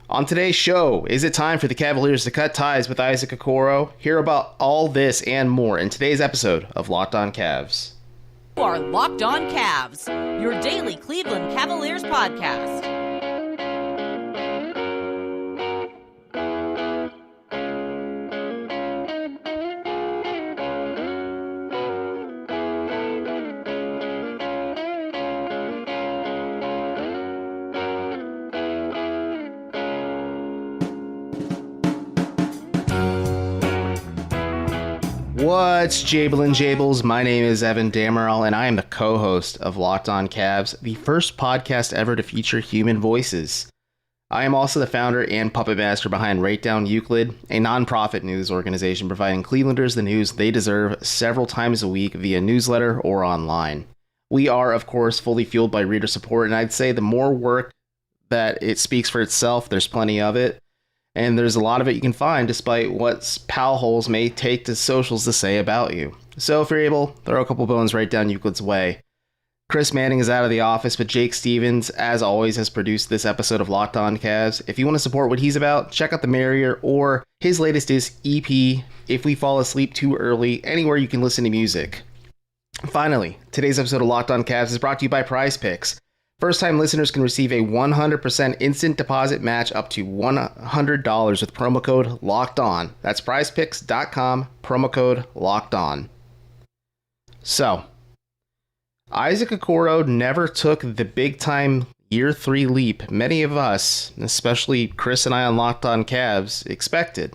On today's show, is it time for the Cavaliers to cut ties with Isaac Okoro? Hear about all this and more in today's episode of Locked On Cavs. You are Locked On Cavs, your daily Cleveland Cavaliers podcast. What's Jabelin' Jables? My name is Evan Dammarell, and I am the co-host of Locked On Cavs, the first podcast ever to feature human voices. I am also the founder and puppet master behind Down Euclid, a nonprofit news organization providing Clevelanders the news they deserve several times a week via newsletter or online. We are, of course, fully fueled by reader support, and I'd say the more work that it speaks for itself, there's plenty of it. And there's a lot of it you can find despite what pal holes may take to socials to say about you. So if you're able, throw a couple bones right down Euclid's way. Chris Manning is out of the office, but Jake Stevens, as always, has produced this episode of Locked On Cavs. If you want to support what he's about, check out The Merrier, or his latest is EP, If We Fall Asleep Too Early, anywhere you can listen to music. Finally, today's episode of Locked On Cavs is brought to you by PrizePicks. First-time listeners can receive a 100% instant deposit match up to $100 with promo code LOCKEDON. That's prizepicks.com, promo code LOCKEDON. So, Isaac Okoro never took the big-time year 3 leap many of us, especially Chris and I on Locked On Cavs, expected.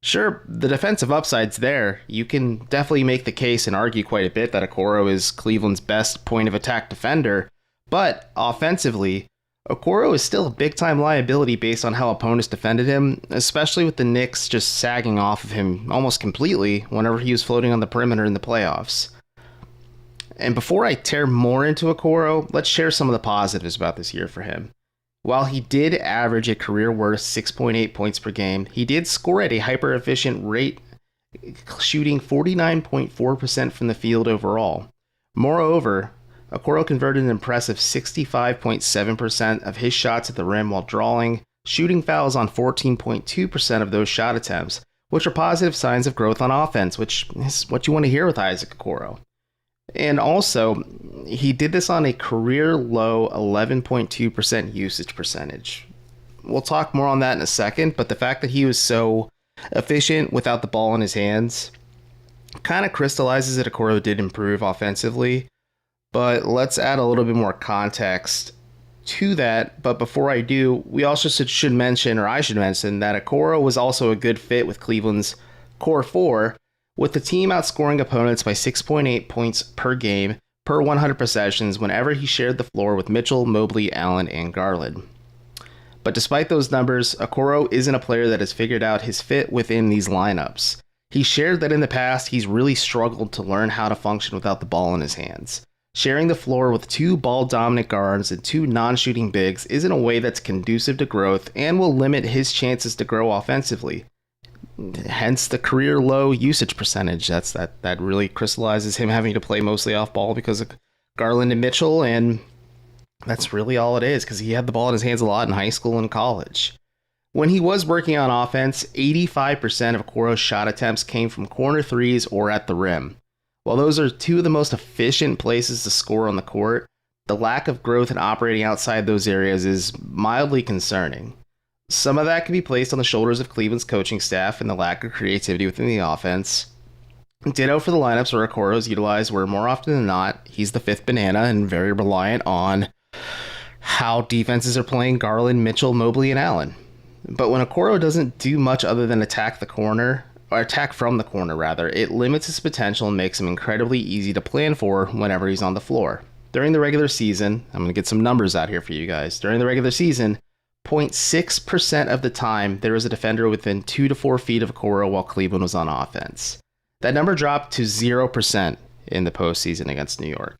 Sure, the defensive upside's there. You can definitely make the case and argue quite a bit that Okoro is Cleveland's best point-of-attack defender. But offensively, Okoro is still a big-time liability based on how opponents defended him, especially with the Knicks just sagging off of him almost completely whenever he was floating on the perimeter in the playoffs. And before I tear more into Okoro, let's share some of the positives about this year for him. While he did average a career-worst 6.8 points per game, he did score at a hyper-efficient rate, shooting 49.4% from the field overall. Moreover, Okoro converted an impressive 65.7% of his shots at the rim while drawing, shooting fouls on 14.2% of those shot attempts, which are positive signs of growth on offense, which is what you want to hear with Isaac Okoro. And also, he did this on a career-low 11.2% usage percentage. We'll talk more on that in a second, but the fact that he was so efficient without the ball in his hands kind of crystallizes that Okoro did improve offensively. But let's add a little bit more context to that. But before I do, we also should mention, or I should mention, that Okoro was also a good fit with Cleveland's core four, with the team outscoring opponents by 6.8 points per game per 100 possessions whenever he shared the floor with Mitchell, Mobley, Allen, and Garland. But despite those numbers, Okoro isn't a player that has figured out his fit within these lineups. He shared that in the past, he's really struggled to learn how to function without the ball in his hands. Sharing the floor with 2 ball-dominant guards and 2 non-shooting bigs isn't a way that's conducive to growth and will limit his chances to grow offensively. Hence the career-low usage percentage. That really crystallizes him having to play mostly off-ball because of Garland and Mitchell, and that's really all it is, because he had the ball in his hands a lot in high school and college. When he was working on offense, 85% of Okoro's shot attempts came from corner threes or at the rim. While those are 2 of the most efficient places to score on the court, the lack of growth in operating outside those areas is mildly concerning. Some of that can be placed on the shoulders of Cleveland's coaching staff and the lack of creativity within the offense. Ditto for the lineups where Okoro is utilized, where more often than not, he's the 5th banana and very reliant on how defenses are playing Garland, Mitchell, Mobley, and Allen. But when Okoro doesn't do much other than attack from the corner, it limits his potential and makes him incredibly easy to plan for whenever he's on the floor. During the regular season, I'm going to get some numbers out here for you guys. During the regular season, 0.6% of the time, there was a defender within 2 to 4 feet of Okoro while Cleveland was on offense. That number dropped to 0% in the postseason against New York.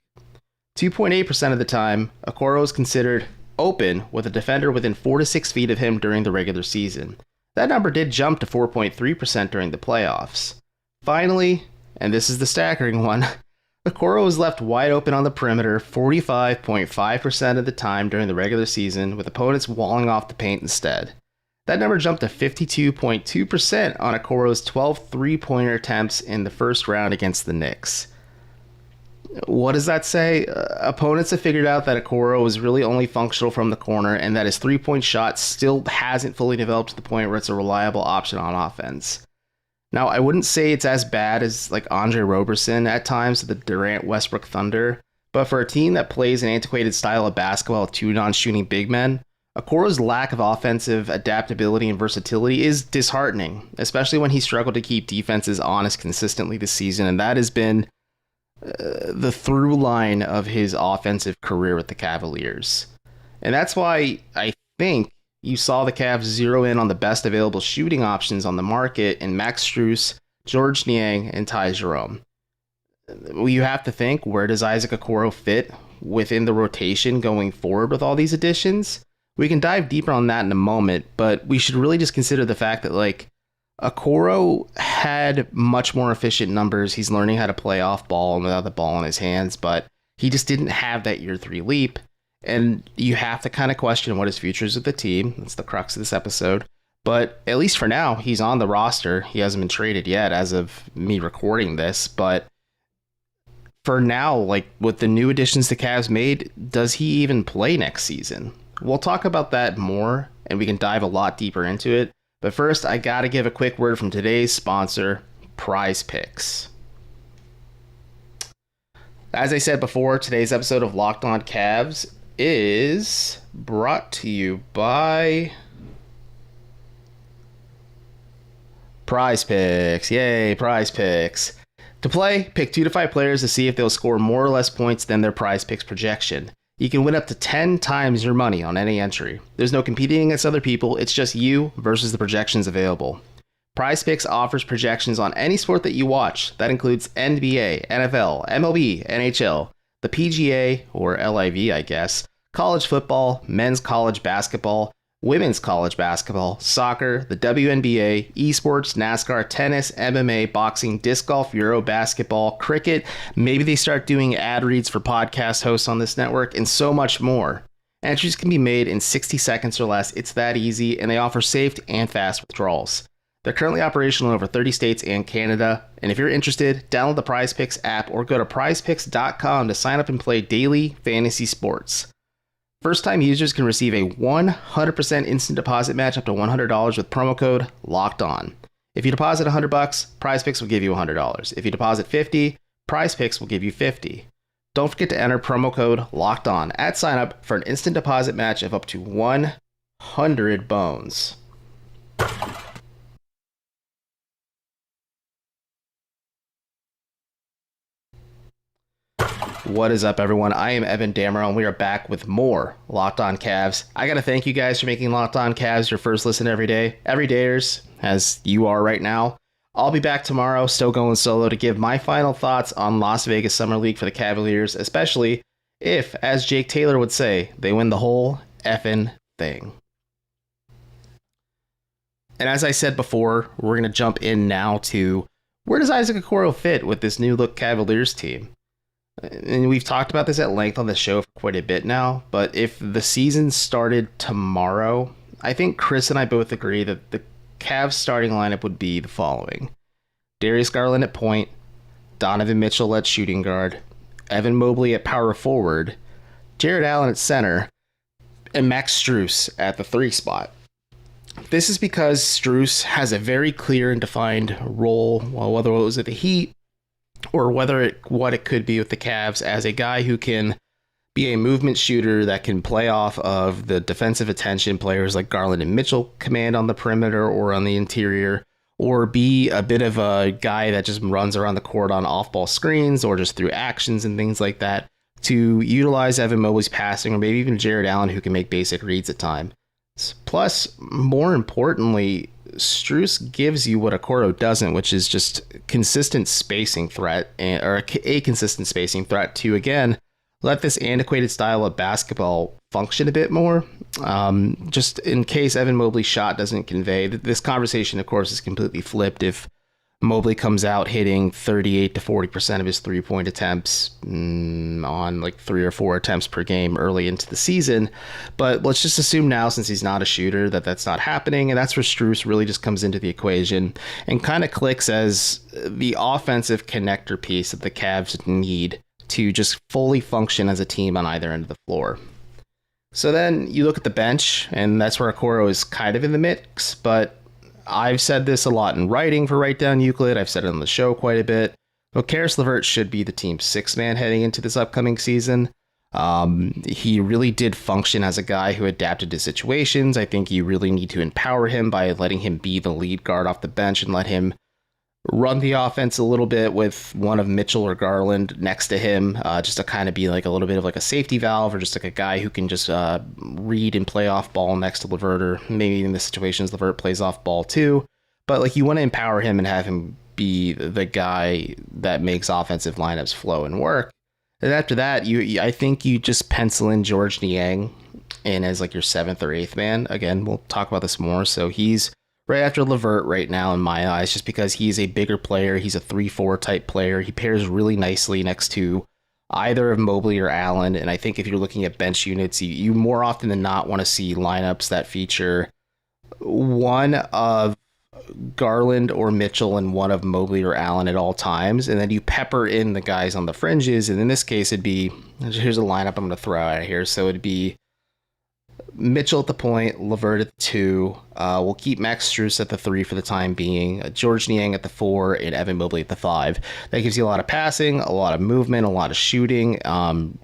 2.8% of the time, Okoro was considered open with a defender within 4 to 6 feet of him during the regular season. That number did jump to 4.3% during the playoffs. Finally, and this is the staggering one, Okoro was left wide open on the perimeter 45.5% of the time during the regular season, with opponents walling off the paint instead. That number jumped to 52.2% on Okoro's 12 three-pointer attempts in the first round against the Knicks. What does that say? Opponents have figured out that Okoro was really only functional from the corner and that his three-point shot still hasn't fully developed to the point where it's a reliable option on offense. Now, I wouldn't say it's as bad as like Andre Roberson at times of the Durant-Westbrook Thunder, but for a team that plays an antiquated style of basketball with two non-shooting big men, Okoro's lack of offensive adaptability and versatility is disheartening, especially when he struggled to keep defenses honest consistently this season, and that has been the through line of his offensive career with the Cavaliers. And that's why I think you saw the Cavs zero in on the best available shooting options on the market in Max Strus, George Niang, and Ty Jerome. You have to think, where does Isaac Okoro fit within the rotation going forward with all these additions? We can dive deeper on that in a moment, but we should really just consider the fact that, like, Okoro had much more efficient numbers. He's learning how to play off ball and without the ball in his hands, but he just didn't have that year three leap. And you have to kind of question what his future is with the team. That's the crux of this episode. But at least for now, he's on the roster. He hasn't been traded yet as of me recording this. But for now, like with the new additions the Cavs made, does he even play next season? We'll talk about that more, and we can dive a lot deeper into it. But first, I gotta give a quick word from today's sponsor, PrizePicks. As I said before, today's episode of Locked On Cavs is brought to you by PrizePicks. Yay, PrizePicks. To play, pick 2 to 5 players to see if they'll score more or less points than their PrizePicks projection. You can win up to 10 times your money on any entry. There's no competing against other people, it's just you versus the projections available. PrizePicks offers projections on any sport that you watch. That includes NBA, NFL, MLB, NHL, the PGA, or LIV, I guess, college football, men's college basketball, women's college basketball, soccer, the WNBA, esports, NASCAR, tennis, MMA, boxing, disc golf, Euro basketball, cricket. Maybe they start doing ad reads for podcast hosts on this network, and so much more. Entries can be made in 60 seconds or less. It's that easy, and they offer safe and fast withdrawals. They're currently operational in over 30 states and Canada. And if you're interested, download the PrizePicks app or go to prizepicks.com to sign up and play daily fantasy sports. First-time users can receive a 100% instant deposit match up to $100 with promo code LOCKEDON. If you deposit $100, PrizePicks will give you $100. If you deposit $50, PrizePicks will give you $50. Don't forget to enter promo code LOCKEDON at sign-up for an instant deposit match of up to 100 bones. What is up, everyone? I am Evan Dammarell, and we are back with more Locked On Cavs. I got to thank you guys for making Locked On Cavs your first listen every day. Everydayers, as you are right now. I'll be back tomorrow, still going solo, to give my final thoughts on Las Vegas Summer League for the Cavaliers, especially if, as Jake Taylor would say, they win the whole effing thing. And as I said before, we're going to jump in now to where does Isaac Okoro fit with this new look Cavaliers team? And we've talked about this at length on the show for quite a bit now, but if the season started tomorrow, I think Chris and I both agree that the Cavs starting lineup would be the following. Darius Garland at point, Donovan Mitchell at shooting guard, Evan Mobley at power forward, Jared Allen at center, and Max Strus at the 3 spot. This is because Strus has a very clear and defined role, whether it was at the Heat, or what it could be with the Cavs, as a guy who can be a movement shooter that can play off of the defensive attention players like Garland and Mitchell command on the perimeter or on the interior, or be a bit of a guy that just runs around the court on off-ball screens or just through actions and things like that to utilize Evan Mobley's passing, or maybe even Jared Allen, who can make basic reads at times. Plus, more importantly, Strus gives you what Okoro doesn't, which is just consistent spacing threat, or a consistent spacing threat to, again, let this antiquated style of basketball function a bit more. Just in case Evan Mobley's shot doesn't convey. This conversation, of course, is completely flipped if Mobley comes out hitting 38 to 40% of his 3-point attempts on like 3 or 4 attempts per game early into the season. But let's just assume now, since he's not a shooter, that that's not happening. And that's where Strus really just comes into the equation and kind of clicks as the offensive connector piece that the Cavs need to just fully function as a team on either end of the floor. So then you look at the bench, and that's where Okoro is kind of in the mix, but I've said this a lot in writing for Down Euclid. I've said it on the show quite a bit. But Caris LeVert should be the team's 6th man heading into this upcoming season. He really did function as a guy who adapted to situations. I think you really need to empower him by letting him be the lead guard off the bench and let him run the offense a little bit with one of Mitchell or Garland next to him, just to kind of be like a little bit of like a safety valve, or just like a guy who can just read and play off ball next to LeVert, or maybe in the situations LeVert plays off ball too. But like, you want to empower him and have him be the guy that makes offensive lineups flow and work. And after that, I think you just pencil in George Niang in as like your 7th or 8th man. Again, we'll talk about this more. So he's right after LeVert right now in my eyes, just because he's a bigger player. He's a 3-4 type player. He pairs really nicely next to either of Mobley or Allen. And I think if you're looking at bench units, you more often than not want to see lineups that feature one of Garland or Mitchell and one of Mobley or Allen at all times. And then you pepper in the guys on the fringes. And in this case, it'd be, here's a lineup I'm going to throw out here. So it'd be Mitchell at the point, LeVert at the 2. We'll keep Max Strus at the 3 for the time being. George Niang at the 4 and Evan Mobley at the 5. That gives you a lot of passing, a lot of movement, a lot of shooting.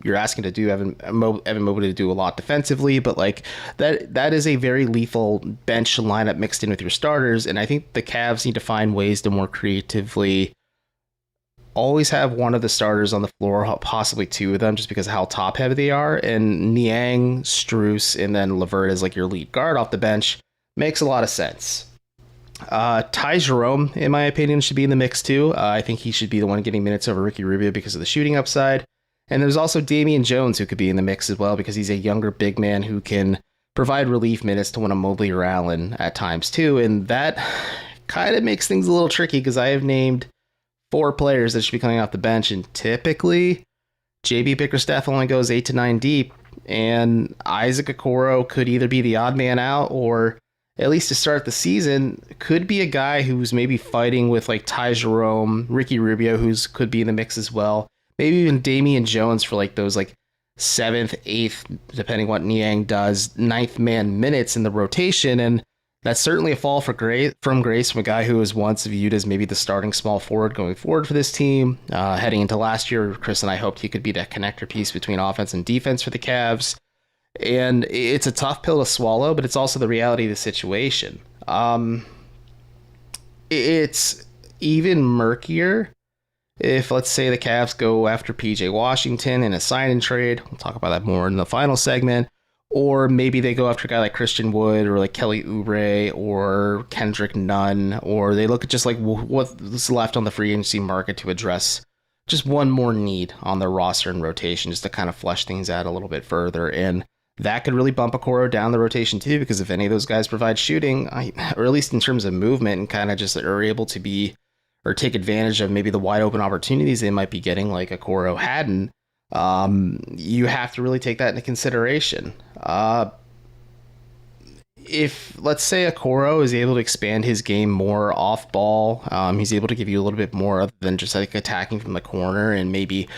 You're asking to do Evan Mobley to do a lot defensively, but like that is a very lethal bench lineup mixed in with your starters. And I think the Cavs need to find ways to more creatively always have one of the starters on the floor, possibly 2 of them, just because of how top heavy they are. And Niang, Strus, and then LeVert as like your lead guard off the bench makes a lot of sense. Ty Jerome, in my opinion, should be in the mix too. I think he should be the one getting minutes over Ricky Rubio because of the shooting upside. And there's also Damian Jones, who could be in the mix as well, because he's a younger big man who can provide relief minutes to one of Mobley or Allen at times too. And that kind of makes things a little tricky, because I have named 4 players that should be coming off the bench, and typically JB Bickerstaff only goes 8 to 9 deep, and Isaac Okoro could either be the odd man out, or at least to start the season, could be a guy who's maybe fighting with like Ty Jerome, Ricky Rubio, who's could be in the mix as well, maybe even Damian Jones for like those like 7th, 8th, depending what Niang does, 9th man minutes in the rotation. And that's certainly a fall from grace from a guy who was once viewed as maybe the starting small forward going forward for this team. Heading into last year, Chris and I hoped he could be that connector piece between offense and defense for the Cavs. And it's a tough pill to swallow, but it's also the reality of the situation. It's even murkier if, let's say, the Cavs go after PJ Washington in a sign and trade. We'll talk about that more in the final segment. Or maybe they go after a guy like Christian Wood or like Kelly Oubre or Kendrick Nunn, or they look at just like what's left on the free agency market to address just one more need on their roster and rotation, just to kind of flesh things out a little bit further. And that could really bump Okoro down the rotation too, because if any of those guys provide shooting, or at least in terms of movement, and kind of just are able to be or take advantage of maybe the wide open opportunities they might be getting, like Okoro hadn't, you have to really take that into consideration. If, let's say, Okoro is able to expand his game more off ball, he's able to give you a little bit more other than just like attacking from the corner, and maybe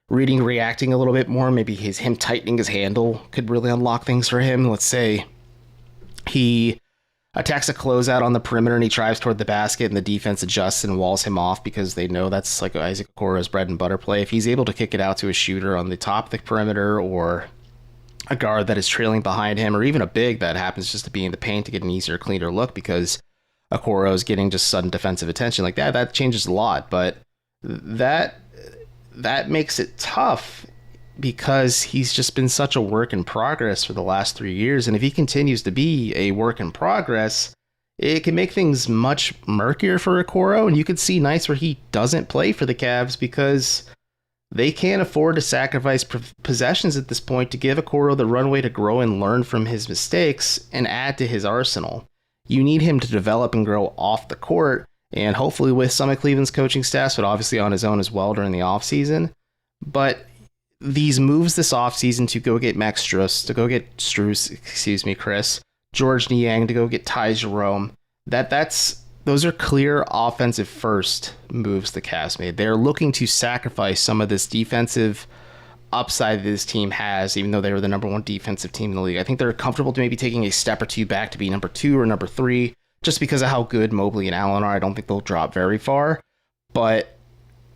reading, reacting a little bit more. Maybe him tightening his handle could really unlock things for him. Let's say he attacks a closeout on the perimeter and he drives toward the basket, and the defense adjusts and walls him off because they know that's like Isaac Okoro's bread and butter play. If he's able to kick it out to a shooter on the top of the perimeter, or a guard that is trailing behind him, or even a big that happens just to be in the paint to get an easier, cleaner look because Okoro is getting just sudden defensive attention like that changes a lot. But that makes it tough, because he's just been such a work in progress for the last 3 years. And if he continues to be a work in progress, it can make things much murkier for Okoro. And you could see nights where he doesn't play for the Cavs because they can't afford to sacrifice possessions at this point to give Okoro the runway to grow and learn from his mistakes and add to his arsenal. You need him to develop and grow off the court. and hopefully with some of Cleveland's coaching staffs, but obviously on his own as well during the offseason. But these moves this offseason to go get Max Strus, to go get Chris, George Niang, to go get Ty Jerome, those are clear offensive first moves the Cavs made. They're looking to sacrifice some of this defensive upside this team has, even though they were the number one defensive team in the league. I think they're comfortable to maybe taking a step or two back to be number 2 or number 3, just because of how good Mobley and Allen are. I don't think they'll drop very far, but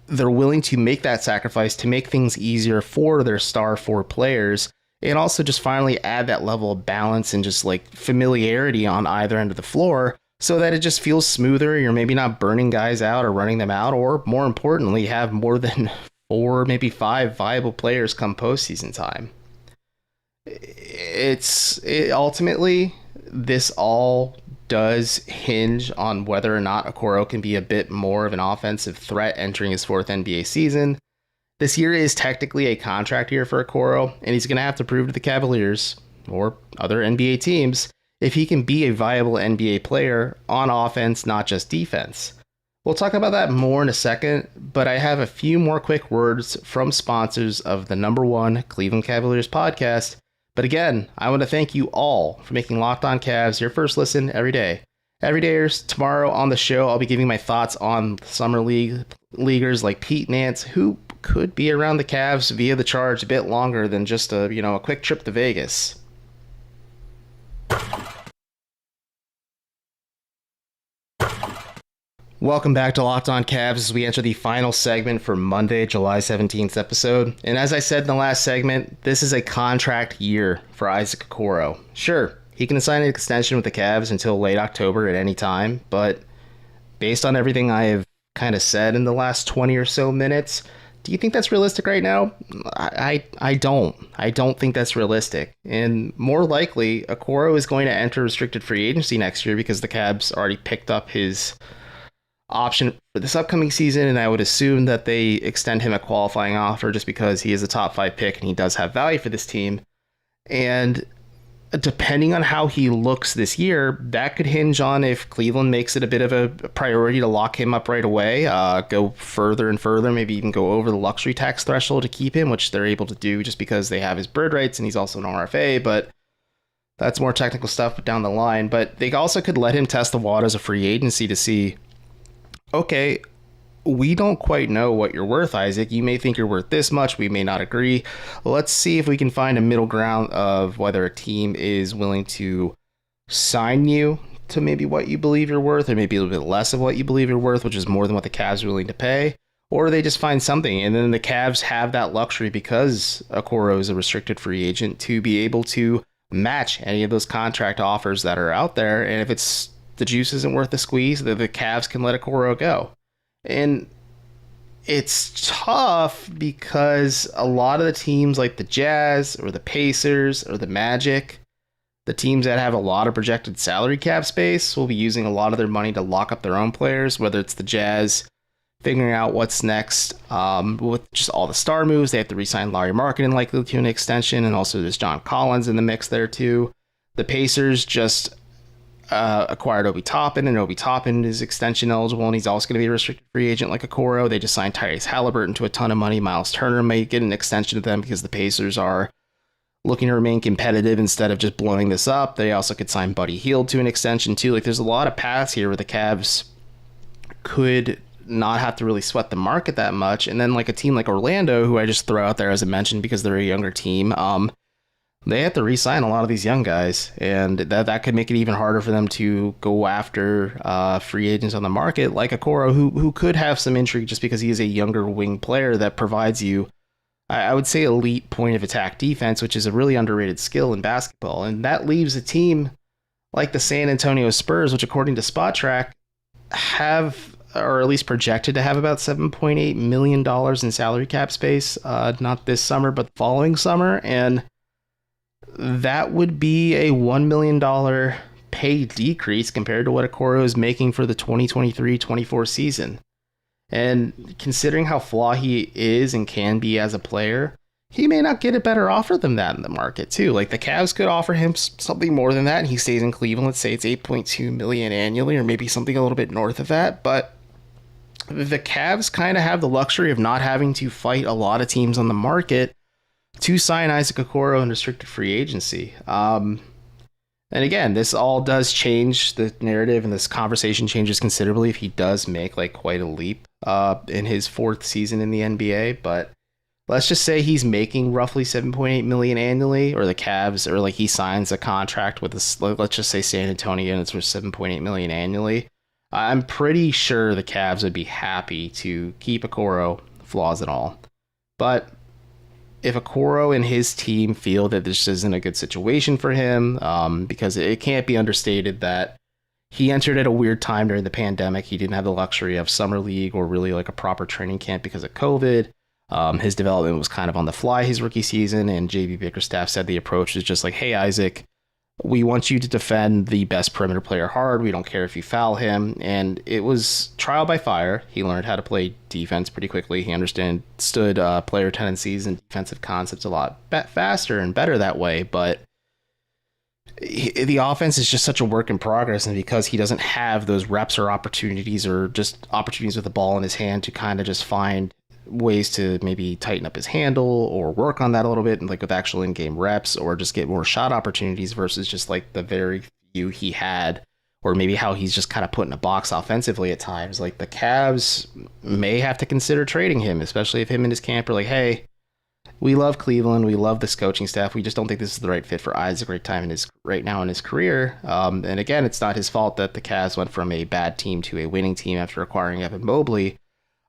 they're willing to make that sacrifice to make things easier for their star 4 players, and also just finally add that level of balance and just like familiarity on either end of the floor so that it just feels smoother. You're maybe not burning guys out or running them out, or more importantly, have more than 4, maybe 5 viable players come postseason time. Ultimately, this all does hinge on whether or not Okoro can be a bit more of an offensive threat entering his 4th NBA season. This year is technically a contract year for Okoro, and he's going to have to prove to the Cavaliers or other NBA teams if he can be a viable NBA player on offense, not just defense. We'll talk about that more in a second, but I have a few more quick words from sponsors of the number 1 Cleveland Cavaliers podcast. But again, I want to thank you all for making Locked On Cavs your first listen every day. Every day, tomorrow on the show, I'll be giving my thoughts on summer leaguers like Pete Nance, who could be around the Cavs via the charge a bit longer than just a quick trip to Vegas. Welcome back to Locked On Cavs as we enter the final segment for Monday, July 17th episode. And as I said in the last segment, this is a contract year for Isaac Okoro. Sure, he can sign an extension with the Cavs until late October at any time, but based on everything I have kind of said in the last 20 or so minutes, do you think that's realistic right now? I don't. I don't think that's realistic. And more likely, Okoro is going to enter restricted free agency next year because the Cavs already picked up his option for this upcoming season, and I would assume that they extend him a qualifying offer just because he is a top 5 pick and he does have value for this team. And depending on how he looks this year, that could hinge on if Cleveland makes it a bit of a priority to lock him up right away, go further and further, maybe even go over the luxury tax threshold to keep him, which they're able to do just because they have his bird rights and he's also an RFA, but that's more technical stuff down the line. But they also could let him test the waters of free agency to see, okay, we don't quite know what you're worth, Isaac. You may think you're worth this much. We may not agree. Let's see if we can find a middle ground of whether a team is willing to sign you to maybe what you believe you're worth, or maybe a little bit less of what you believe you're worth, which is more than what the Cavs are willing to pay. Or they just find something, and then the Cavs have that luxury because Okoro is a restricted free agent to be able to match any of those contract offers that are out there. And if it's the juice isn't worth the squeeze, the Cavs can let Okoro go. And it's tough because a lot of the teams like the Jazz or the Pacers or the Magic, the teams that have a lot of projected salary cap space, will be using a lot of their money to lock up their own players, whether it's the Jazz figuring out what's next with just all the star moves. They have to re-sign Larry Markkinen likely to an extension, and also there's John Collins in the mix there too. The Pacers just acquired Obi Toppin, and Obi Toppin is extension eligible, and he's also going to be a restricted free agent like Okoro. They just signed Tyrese Halliburton to a ton of money. Miles Turner may get an extension to them because the Pacers are looking to remain competitive instead of just blowing this up. They also could sign Buddy Hield to an extension too. Like, there's a lot of paths here where the Cavs could not have to really sweat the market that much. And then like a team like Orlando, who I just throw out there as I mentioned because they're a younger team, they have to re-sign a lot of these young guys, and that could make it even harder for them to go after free agents on the market like Okoro, who could have some intrigue just because he is a younger wing player that provides you, I would say, elite point of attack defense, which is a really underrated skill in basketball. And that leaves a team like the San Antonio Spurs, which according to SpotTrack have, or at least projected to have, about $7.8 million in salary cap space, not this summer, but the following summer. And that would be a $1 million pay decrease compared to what Okoro is making for the 2023-24 season. And considering how flawed he is and can be as a player, he may not get a better offer than that in the market too. Like the Cavs could offer him something more than that and he stays in Cleveland. Let's say it's 8.2 million annually, or maybe something a little bit north of that. But the Cavs kind of have the luxury of not having to fight a lot of teams on the market to sign Isaac Okoro in restricted free agency. And again, this all does change the narrative, and this conversation changes considerably if he does make like quite a leap in his fourth season in the NBA. But let's just say he's making roughly 7.8 million annually, or the Cavs, or like he signs a contract with this, let's just say San Antonio, and it's for 7.8 million annually. I'm pretty sure the Cavs would be happy to keep Okoro, flaws and all. But if Okoro and his team feel that this isn't a good situation for him, because it can't be understated that he entered at a weird time during the pandemic. He didn't have the luxury of summer league or really like a proper training camp because of COVID. His development was kind of on the fly his rookie season, and JB Bickerstaff said the approach was just like, hey, Isaac, we want you to defend the best perimeter player hard. We don't care if you foul him. And it was trial by fire. He learned how to play defense pretty quickly. He understood player tendencies and defensive concepts a lot faster and better that way. But the offense is just such a work in progress. And because he doesn't have those reps or opportunities, or just opportunities with the ball in his hand to kind of just find ways to maybe tighten up his handle or work on that a little bit, and like with actual in-game reps, or just get more shot opportunities versus just like the very few he had, or maybe how he's just kind of put in a box offensively at times. Like the Cavs may have to consider trading him, especially if him and his camp are like, hey, we love Cleveland, we love this coaching staff, we just don't think this is the right fit for Isaac right now in his career. And again, it's not his fault that the Cavs went from a bad team to a winning team after acquiring Evan Mobley.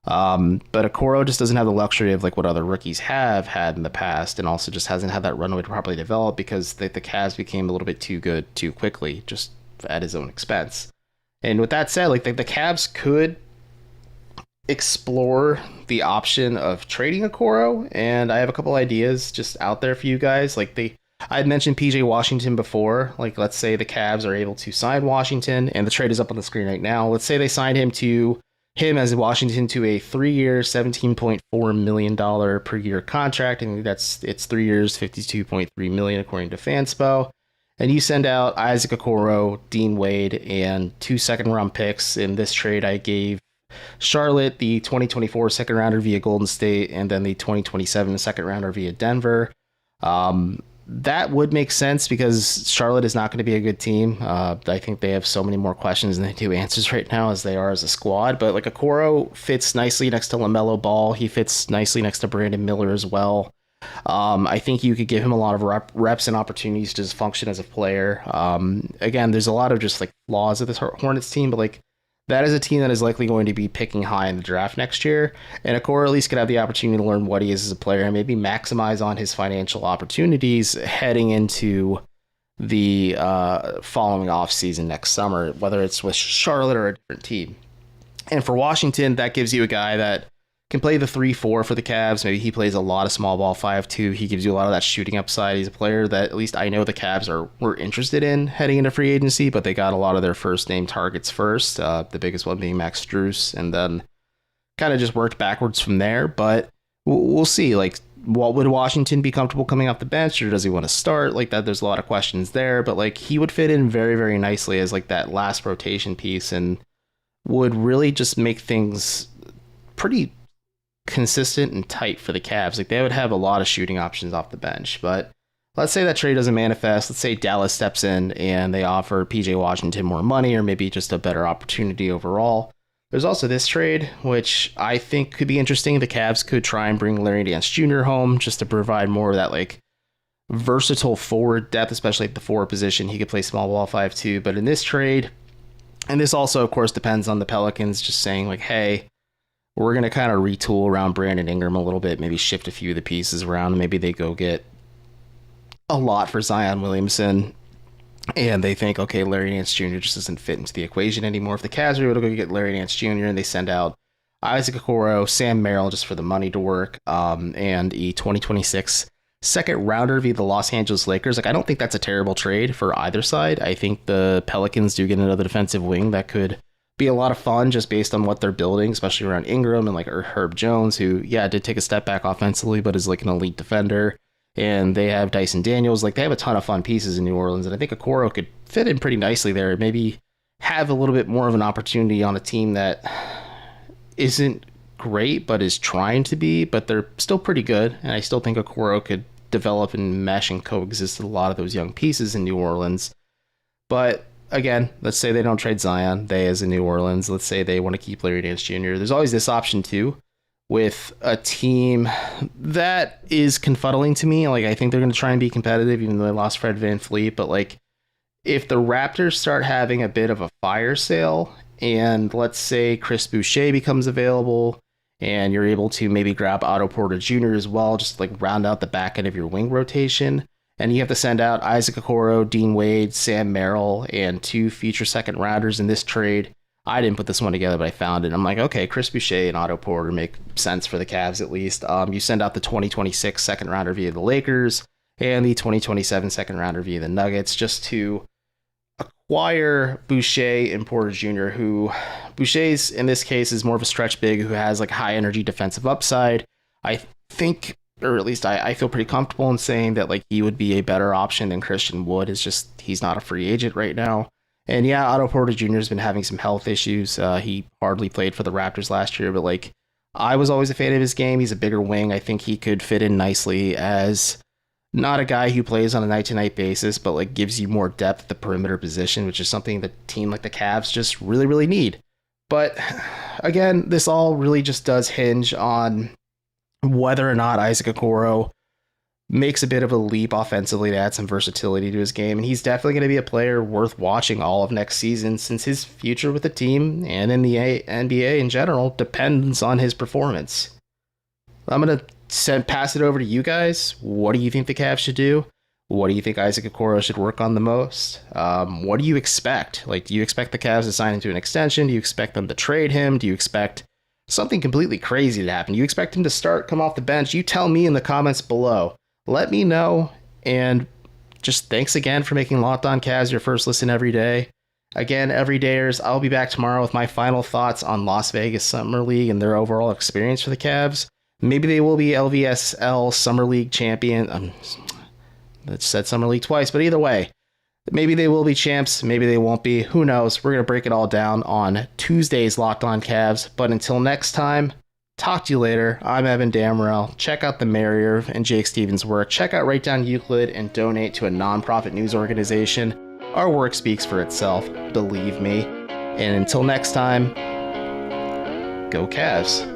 But Okoro just doesn't have the luxury of like what other rookies have had in the past, and also just hasn't had that runway to properly develop because the Cavs became a little bit too good too quickly, just at his own expense. And with that said, like the Cavs could explore the option of trading Okoro, and I have a couple ideas just out there for you guys. Like I had mentioned PJ Washington before. Like let's say the Cavs are able to sign Washington, and the trade is up on the screen right now. Let's say they signed him as Washington to a 3-year, $17.4 million per year contract. And it's 3 years, $52.3 million according to Fanspo. And you send out Isaac Okoro, Dean Wade, and 2 second-round picks. In this trade, I gave Charlotte the 2024 second rounder via Golden State, and then the 2027 second rounder via Denver. That would make sense because Charlotte is not going to be a good team. I think they have so many more questions than they do answers right now as they are as a squad. But like Okoro fits nicely next to LaMelo Ball. He fits nicely next to Brandon Miller as well. I think you could give him a lot of reps and opportunities to just function as a player. Again, there's a lot of just like flaws of this Hornets team, but like that is a team that is likely going to be picking high in the draft next year. And Okoro at least could have the opportunity to learn what he is as a player and maybe maximize on his financial opportunities heading into the following offseason next summer, whether it's with Charlotte or a different team. And for Washington, that gives you a guy that can play the 3-4 for the Cavs. Maybe he plays a lot of small ball 5-2. He gives you a lot of that shooting upside. He's a player that at least I know the Cavs were interested in heading into free agency, but they got a lot of their first name targets first. The biggest one being Max Strus, and then kind of just worked backwards from there. But we'll see. Like, what would Washington be comfortable coming off the bench, or does he want to start? Like that, there's a lot of questions there. But like he would fit in very, very nicely as like that last rotation piece, and would really just make things pretty consistent and tight for the Cavs. Like they would have a lot of shooting options off the bench. But let's say that trade doesn't manifest. Let's say Dallas steps in and they offer PJ Washington more money, or maybe just a better opportunity overall. There's also this trade, which I think could be interesting. The Cavs could try and bring Larry Nance Jr. home just to provide more of that like versatile forward depth, especially at the forward position. He could play small ball 5-2. But in this trade, and this also of course depends on the Pelicans just saying like, hey, we're going to kind of retool around Brandon Ingram a little bit, maybe shift a few of the pieces around. Maybe they go get a lot for Zion Williamson, and they think, okay, Larry Nance Jr. just doesn't fit into the equation anymore. If the Cavs are able to go get Larry Nance Jr. and they send out Isaac Okoro, Sam Merrill just for the money to work, and a 2026 second rounder via the Los Angeles Lakers, like I don't think that's a terrible trade for either side. I think the Pelicans do get another defensive wing that could be a lot of fun just based on what they're building, especially around Ingram and like Herb Jones, who, yeah, did take a step back offensively, but is like an elite defender. And they have Dyson Daniels. Like, they have a ton of fun pieces in New Orleans, and I think Okoro could fit in pretty nicely there. Maybe have a little bit more of an opportunity on a team that isn't great, but is trying to be, but they're still pretty good. And I still think Okoro could develop and mesh and coexist with a lot of those young pieces in New Orleans. But again, let's say they don't trade Zion, they as in New Orleans, let's say they want to keep Larry Nance Jr. There's always this option too, with a team that is confuddling to me. Like, I think they're going to try and be competitive, even though they lost Fred VanVleet. But like, if the Raptors start having a bit of a fire sale, and let's say Chris Boucher becomes available, and you're able to maybe grab Otto Porter Jr. as well, just like round out the back end of your wing rotation, and you have to send out Isaac Okoro, Dean Wade, Sam Merrill, and 2 future second rounders in this trade. I didn't put this one together, but I found it. I'm like, okay, Chris Boucher and Otto Porter make sense for the Cavs at least. You send out the 2026 second rounder via the Lakers and the 2027 second rounder via the Nuggets just to acquire Boucher and Porter Jr., who Boucher's in this case is more of a stretch big who has like high energy defensive upside. I think, or at least I feel pretty comfortable in saying that like he would be a better option than Christian Wood. It's just he's not a free agent right now. And yeah, Otto Porter Jr. has been having some health issues. He hardly played for the Raptors last year, but like I was always a fan of his game. He's a bigger wing. I think he could fit in nicely as not a guy who plays on a night-to-night basis, but like gives you more depth at the perimeter position, which is something that a team like the Cavs just really, really need. But again, this all really just does hinge on whether or not Isaac Okoro makes a bit of a leap offensively to add some versatility to his game. And he's definitely going to be a player worth watching all of next season, since his future with the team and in the NBA in general depends on his performance. I'm going to pass it over to you guys. What do you think the Cavs should do? What do you think Isaac Okoro should work on the most? What do you expect? Like, do you expect the Cavs to sign into an extension? Do you expect them to trade him? Do you expect something completely crazy to happen? Do you expect him to come off the bench? You tell me in the comments below. Let me know, and just thanks again for making Locked On Cavs your first listen every day. Again, everydayers, I'll be back tomorrow with my final thoughts on Las Vegas Summer League and their overall experience for the Cavs. Maybe they will be LVSL Summer League champion. That said Summer League twice, but either way, maybe they will be champs, maybe they won't be. Who knows? We're going to break it all down on Tuesday's Locked On Cavs. But until next time, talk to you later. I'm Evan Dammarell. Check out the Marrier and Jake Stevens' work. Check out Down Euclid and donate to a nonprofit news organization. Our work speaks for itself, believe me. And until next time, go Cavs.